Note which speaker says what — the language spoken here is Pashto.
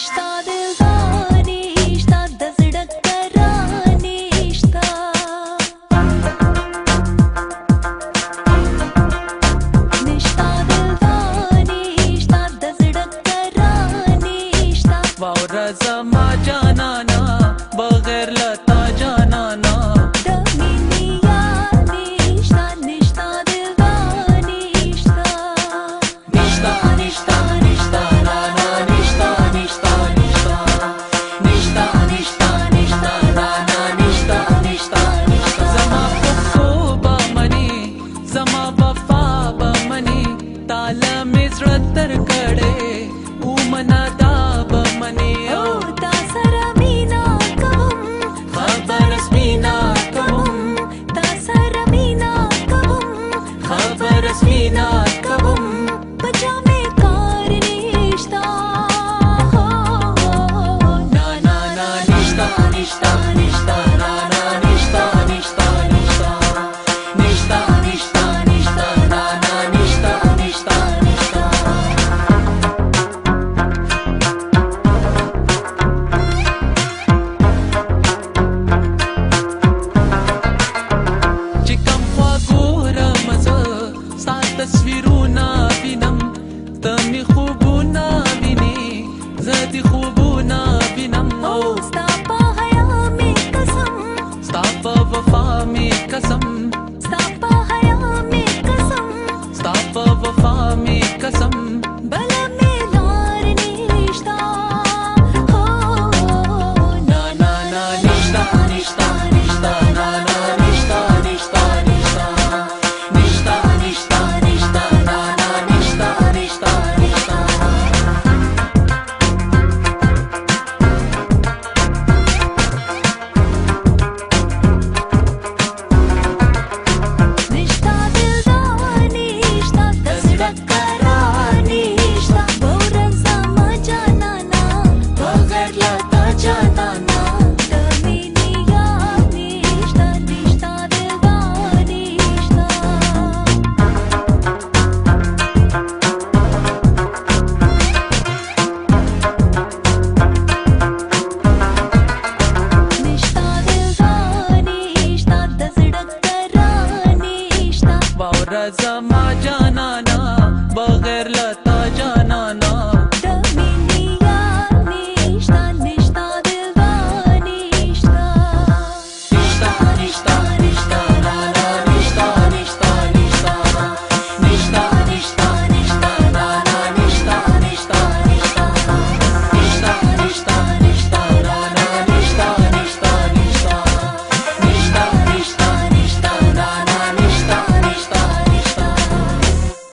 Speaker 1: نشتا دلداري شتا د زړه کرانې شتا نشتا دلداري شتا د زړه کرانې شتا
Speaker 2: واوره زما جانانا بغیر لتا جانانا
Speaker 1: د مینې یاري شتا نشتا دلداري شتا
Speaker 2: نشتا نشتا نشتا رانا نشتا نشتا نشتا نشتا نشتا نشتا رانا نشتا نشتا نشتا زما خوب منی زما وفا بمنی تاله مې زړه تر کړې او منا دا بمنی
Speaker 1: او تا سره مینا کوم
Speaker 2: خبر سپینا کوم
Speaker 1: تا سره مینا کوم
Speaker 2: خبر سپینا کوم
Speaker 1: بچا مې کار نشتا
Speaker 2: نا نا نا نشتا نشتا نشتا نا نا نشتا نشتا نشتا نشتا نشتا نشتا نا نا نشتا نشتا نشتا چې کوم خوا ګورم زه ستا تصویرونه وینم ته مې خوبونه وینې زه دې خوبونه وینم
Speaker 1: او ستا په حیا مې قسم
Speaker 2: ستا په وفا مې قسم